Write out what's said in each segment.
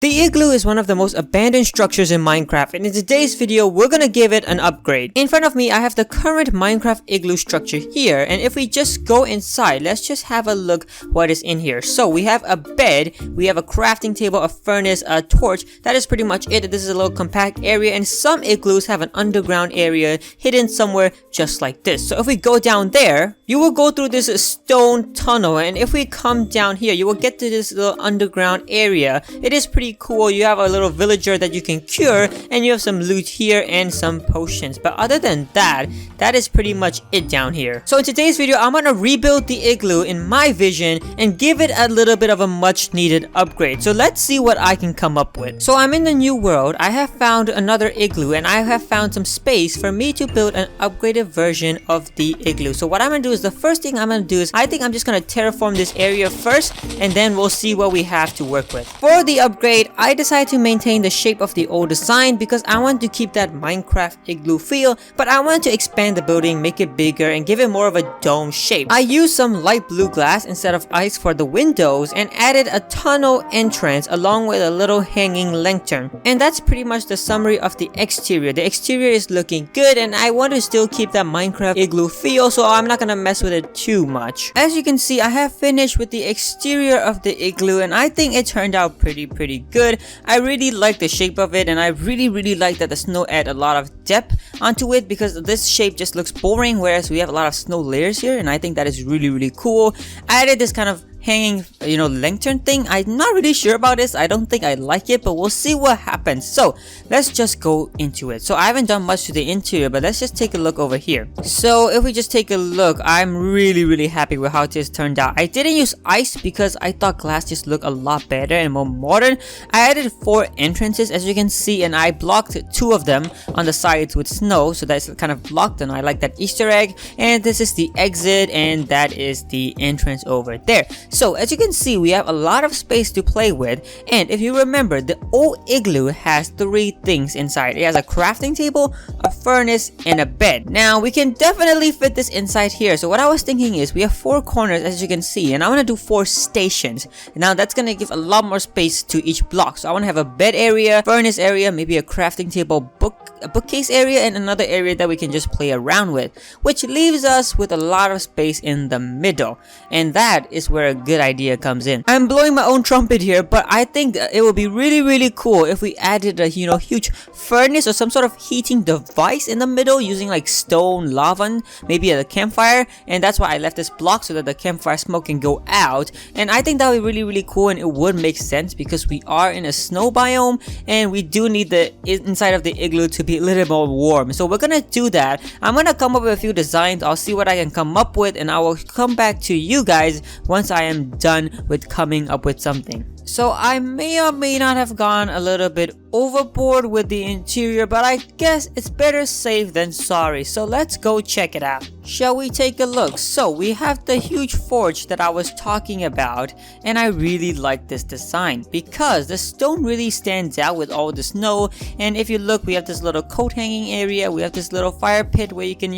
The igloo is one of the most abandoned structures in Minecraft, and in today's video we're gonna give it an upgrade. In front of me I have the current Minecraft igloo structure here, and if we just go inside, let's just have a look what is in here. So we have a bed, we have a crafting table, a furnace, a torch. That is pretty much it. This is a little compact area, and some igloos have an underground area hidden somewhere just like this. So if we go down there, you will go through this stone tunnel, and if we come down here, you will get to this little underground area. It is pretty cool. You have a little villager that you can cure, and you have some loot here and some potions. But other than that, that is pretty much it down here. So in today's video, I'm gonna rebuild the igloo in my vision and give it a little bit of a much needed upgrade. So let's see what I can come up with. So I'm in the new world. I have found another igloo, and I have found some space for me to build an upgraded version of the igloo. So what I'm gonna do is, the first thing I'm gonna do is, I think I'm just gonna terraform this area first, and then we'll see what we have to work with. For the upgrade, I decided to maintain the shape of the old design because I want to keep that Minecraft igloo feel, but I wanted to expand the building, make it bigger, and give it more of a dome shape. I used some light blue glass instead of ice for the windows and added a tunnel entrance along with a little hanging lantern. And that's pretty much the summary of the exterior. The exterior is looking good, and I want to still keep that Minecraft igloo feel, so I'm not gonna mess with it too much. As you can see, I have finished with the exterior of the igloo, and I think it turned out pretty good. I really like the shape of it, and I really like that the snow add a lot of depth onto it, because this shape just looks boring, whereas we have a lot of snow layers here, and I think that is really cool. I added this kind of hanging, lantern thing. I'm not really sure about this. I don't think I like it, but we'll see what happens. So let's just go into it. So I haven't done much to the interior, but let's just take a look over here. So if we just take a look, I'm really happy with how this turned out. I didn't use ice because I thought glass just looked a lot better and more modern. I added 4 entrances, as you can see, and I blocked 2 of them on the sides with snow, so that's kind of blocked, and I like that Easter egg. And this is the exit, and that is the entrance over there. So as you can see, we have a lot of space to play with, and if you remember, the old igloo has 3 things inside. It has a crafting table, a furnace, and a bed. Now we can definitely fit this inside here. So what I was thinking is, we have 4 corners, as you can see, and I want to do 4 stations. Now that's gonna give a lot more space to each block. So I want to have a bed area, furnace area, maybe a crafting table, a bookcase area, and another area that we can just play around with, which leaves us with a lot of space in the middle, and that is where a good idea comes in. I'm blowing my own trumpet here, but I think it would be really cool if we added a huge furnace or some sort of heating device in the middle, using like stone, lava, maybe a campfire. And that's why I left this block, so that the campfire smoke can go out. And I think that would be really cool, and it would make sense because we are in a snow biome, and we do need the inside of the igloo to be a little more warm. So we're gonna do that. I'm gonna come up with a few designs. I'll see what I can come up with, and I will come back to you guys once I am done with coming up with something. So I may or may not have gone a little bit overboard with the interior, but I guess it's better safe than sorry. So let's go check it out. Shall we take a look? So we have the huge forge that I was talking about, and I really like this design because the stone really stands out with all the snow. And if you look, we have this little coat hanging area, we have this little fire pit where you can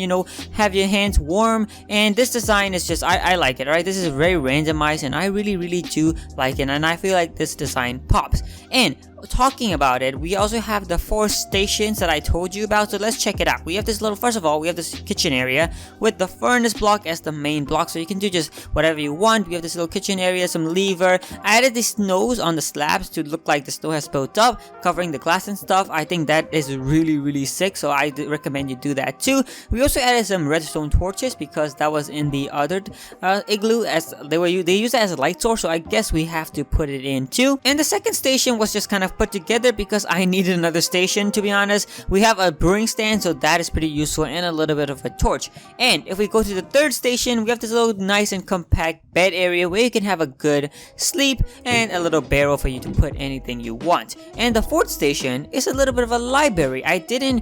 have your hands warm, and this design is just, I like it, right? This is very randomized, and I really do like it, and I feel like this design pops. And talking about it, we also have the 4 stations that I told you about, so let's check it out. We have this little, first of all, we have this kitchen area with the furnace block as the main block, so you can do just whatever you want. We have this little kitchen area, some lever. I added these snows on the slabs to look like the snow has built up, covering the glass and stuff. I think that is really sick, so I recommend you do that too. We also added some redstone torches because that was in the other igloo, as they used it as a light source, so I guess we have to put it in too. And the second station was just kind of put together because I needed another station, to be honest. We have a brewing stand, so that is pretty useful, and a little bit of a torch. And if we go to the third station, we have this little nice and compact bed area where you can have a good sleep, and a little barrel for you to put anything you want. And the 4th station is a little bit of a library. I didn't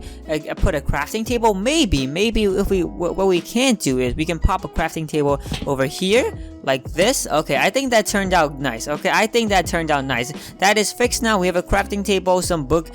put a crafting table. Maybe if what we can do is we can pop a crafting table over here, like this. Okay, I think that turned out nice. Okay, I think that turned out nice. That is fixed now. We have a crafting table, some book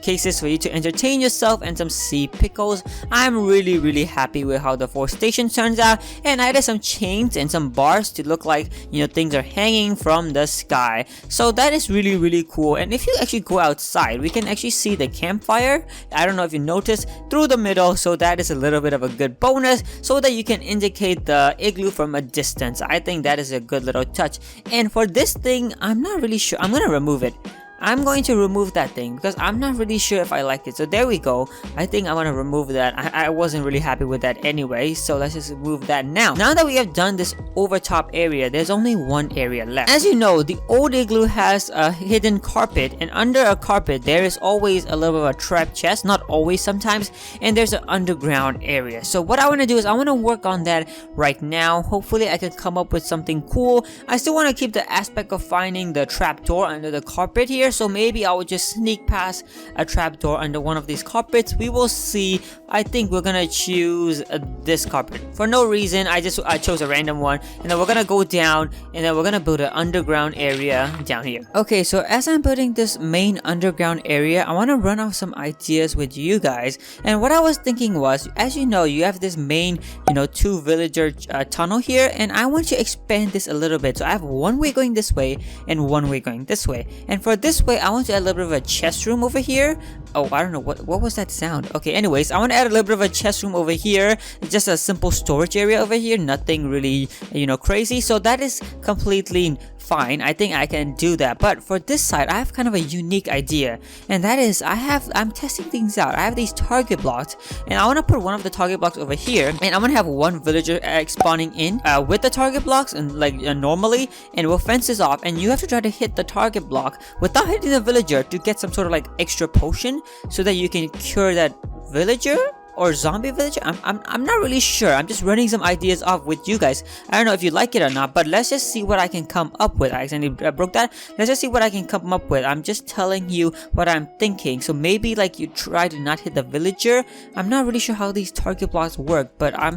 cases for you to entertain yourself, and some sea pickles. I'm really happy with how the forestation turns out, and I added some chains and some bars to look like, you know, things are hanging from the sky. So that is really cool. And if you actually go outside, we can actually see the campfire. I don't know if you noticed, through the middle, so that is a little bit of a good bonus so that you can indicate the igloo from a distance. I think that is a good little touch. And for this thing, I'm not really sure. I'm gonna remove it. I'm going to remove that thing because I'm not really sure if I like it. So there we go. I think I want to remove that. I wasn't really happy with that anyway. So let's just remove that now. Now that we have done this over top area, there's only one area left. As you know, the old igloo has a hidden carpet, and under a carpet there is always a little bit of a trap chest. Not always, sometimes. And there's an underground area. So what I want to do is I want to work on that right now. Hopefully I can come up with something cool. I still want to keep the aspect of finding the trap door under the carpet here. So maybe I will just sneak past a trapdoor under one of these carpets. We will see. I think we're gonna choose this carpet for no reason. I chose a random one, and then we're gonna go down, and then we're gonna build an underground area down here. Okay, so as I'm building this main underground area, I want to run off some ideas with you guys. And what I was thinking was, as you know, you have this main, you know, 2 villager tunnel here, and I want to expand this a little bit. So I have one way going this way and one way going this way. And for this way, I want to add a little bit of a chest room over here. Oh, I don't know, what was that sound? Okay, anyways, I want to add a little bit of a chest room over here. Just a simple storage area over here, nothing really, you know, crazy. So that is completely fine. I think I can do that. But for this side, I have kind of a unique idea, and that is I'm testing things out. I have these target blocks, and I want to put one of the target blocks over here, and I'm gonna have one villager spawning in with the target blocks, and like normally, and we'll fence this off, and you have to try to hit the target block without hitting the villager to get some sort of like extra potion so that you can cure that villager or zombie villager. I'm not really sure. I'm just running some ideas off with you guys. I don't know if you like it or not, but let's just see what I can come up with. I accidentally broke that. Let's just see what I can come up with. I'm just telling you what I'm thinking. So maybe like you try to not hit the villager. I'm not really sure how these target blocks work, but I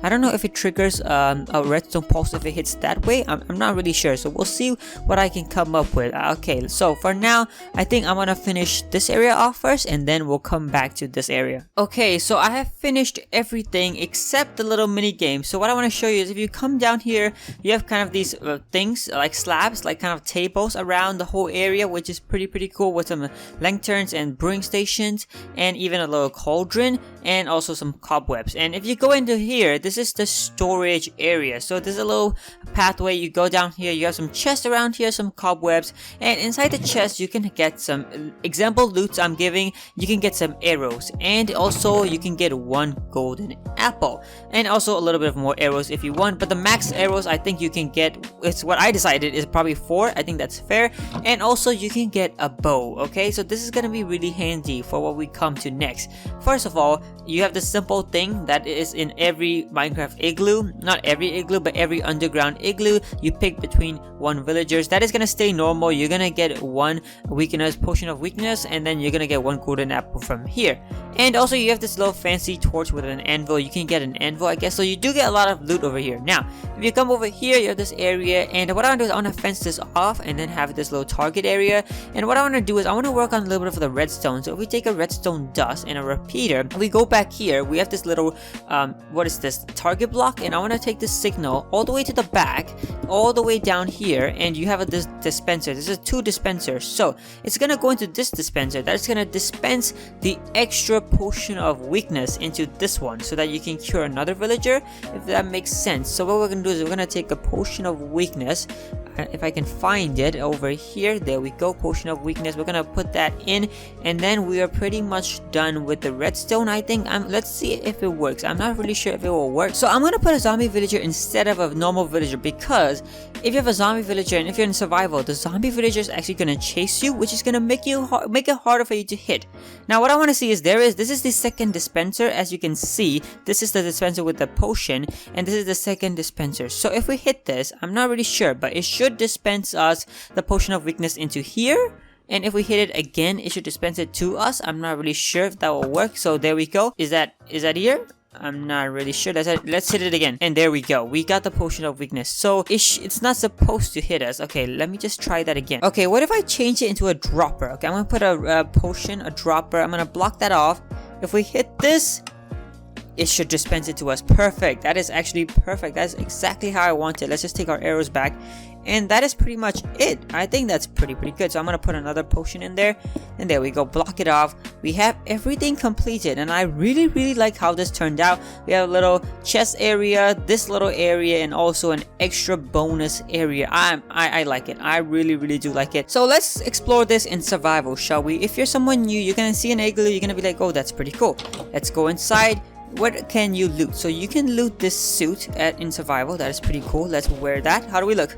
don't know if it triggers a redstone pulse if it hits that way. I'm not really sure. So we'll see what I can come up with. Okay, so for now, I think I'm gonna finish this area off first, and then we'll come back to this area. Okay, so I have finished everything except the little mini game. So what I want to show you is if you come down here, you have kind of these things like slabs, like kind of tables around the whole area, which is pretty cool, with some lanterns and brewing stations, and even a little cauldron, and also some cobwebs. And if you go into here, this is the storage area. So there's a little pathway. You go down here, you have some chests around here, some cobwebs, and inside the chest you can get some example loots I'm giving. You can get some arrows, and also you can get 1 golden apple, and also a little bit of more arrows if you want. But the max arrows I think you can get, it's what I decided, is probably 4. I think that's fair. And also you can get a bow. Okay, so this is gonna be really handy for what we come to next. First of all, you have the simple thing that is in every Minecraft igloo. Not every igloo, but every underground igloo. You pick between 1 villagers. That is gonna stay normal. You're gonna get 1 weakness, potion of weakness, and then you're gonna get 1 golden apple from here. And also you have this little fancy torch with an anvil. You can get an anvil, I guess. So you do get a lot of loot over here. Now, if you come over here, you have this area, and what I want to do is I want to fence this off and then have this little target area. And what I want to do is I want to work on a little bit of the redstone. So if we take a redstone dust and a repeater, we go back here, we have this little what is this, target block, and I want to take this signal all the way to the back, all the way down here, and you have this dispenser. This is 2 dispensers, so it's gonna go into this dispenser. That's gonna dispense the extra potion of weakness into this one so that you can cure another villager, if that makes sense. So what we're gonna do is we're gonna take a potion of weakness. If I can find it over here, there we go, potion of weakness. We're gonna put that in, and then we are pretty much done with the redstone. I think let's see if it works. I'm not really sure if it will work. So I'm gonna put a zombie villager instead of a normal villager, because if you have a zombie villager and if you're in survival, the zombie villager is actually gonna chase you, which is gonna make it harder for you to hit. Now what I want to see is this is the second dispenser. As you can see, this is the dispenser with the potion, and this is the second dispenser. So if we hit this, I'm not really sure, but it should dispense us the potion of weakness into here. And if we hit it again, it should dispense it to us. I'm not really sure if that will work. So there we go. Is that here? I'm not really sure. Let's hit it again. And there we go. We got the potion of weakness. So it's not supposed to hit us. Okay, let me just try that again. Okay, what if I change it into a dropper? Okay, I'm gonna put a potion, a dropper. I'm gonna block that off. If we hit this, it should dispense it to us. Perfect. That is actually perfect. That's exactly how I want it. Let's just take our arrows back. And that is pretty much it. I think that's pretty good. So I'm gonna put another potion in there. And there we go. Block it off. We have everything completed. And I really like how this turned out. We have a little chest area, this little area, and also an extra bonus area. I like it. I really do like it. So let's explore this in survival, shall we? If you're someone new, you're gonna see an igloo. You're gonna be like, oh, that's pretty cool. Let's go inside. What can you loot? So you can loot this suit in survival. That is pretty cool. Let's wear that. How do we look?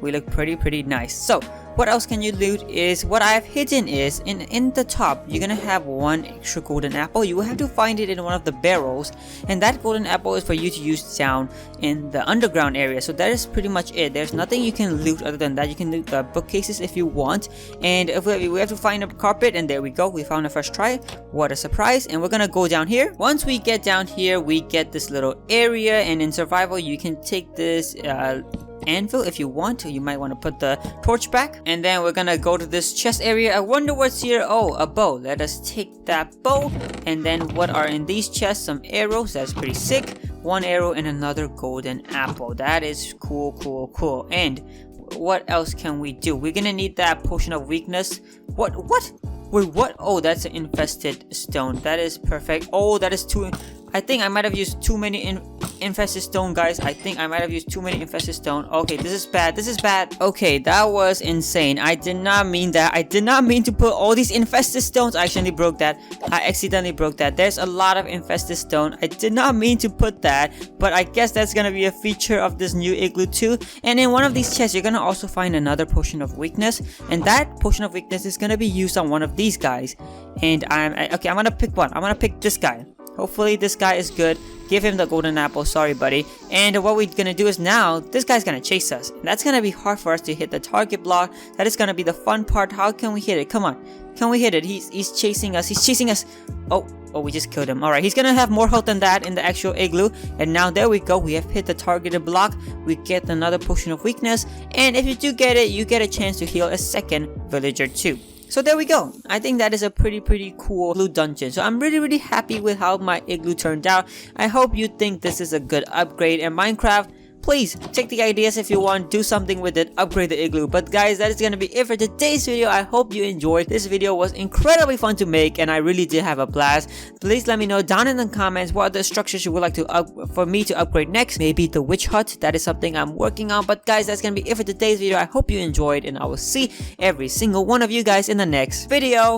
We look pretty nice. So what else can you loot is what I've hidden is in the top you're gonna have one extra golden apple. You will have to find it in one of the barrels, and that golden apple is for you to use down in the underground area. So that is pretty much it. There's nothing you can loot other than that. You can loot the bookcases if you want, and if we have to find a carpet, and there we go, we found a first try. What a surprise. And we're gonna go down here. Once we get down here, we get this little area, and in survival you can take this anvil if you want. You might want to put the torch back, and then we're gonna go to this chest area. I wonder what's here. Oh, a bow. Let us take that bow. And then what are in these chests? Some arrows. That's pretty sick. One arrow and another golden apple. That is cool. And what else can we do? We're gonna need that potion of weakness. What? Wait, what? Oh, that's an infested stone. That is perfect. Oh, that is too... I think I might have used too many infested stone, guys. I think I might have used too many infested stone. Okay, this is bad. Okay, that was insane. I did not mean that. I did not mean to put all these infested stones. I accidentally broke that. There's a lot of infested stone. I did not mean to put that, but I guess that's gonna be a feature of this new igloo too. And in one of these chests, you're gonna also find another potion of weakness, and that potion of weakness is gonna be used on one of these guys. And I'm gonna pick one. I'm gonna pick this guy. Hopefully this guy is good. Give him the golden apple. Sorry, buddy. And what we're gonna do is now this guy's gonna chase us. That's gonna be hard for us to hit the target block. That is gonna be the fun part. How can we hit it? Come on, can we hit it? He's chasing us. Oh, we just killed him. All right, he's gonna have more health than that in the actual igloo. And now there we go. We have hit the targeted block. We get another potion of weakness. And if you do get it, you get a chance to heal a second villager too. So there we go. I think that is a pretty cool igloo dungeon. So I'm really happy with how my igloo turned out. I hope you think this is a good upgrade in Minecraft. Please take the ideas if you want, do something with it, upgrade the igloo. But guys, that is gonna be it for today's video. I hope you enjoyed. This video was incredibly fun to make, and I really did have a blast. Please let me know down in the comments what other structures you would like for me to upgrade next. Maybe the witch hut. That is something I'm working on. But guys, that's gonna be it for today's video. I hope you enjoyed, and I will see every single one of you guys in the next video.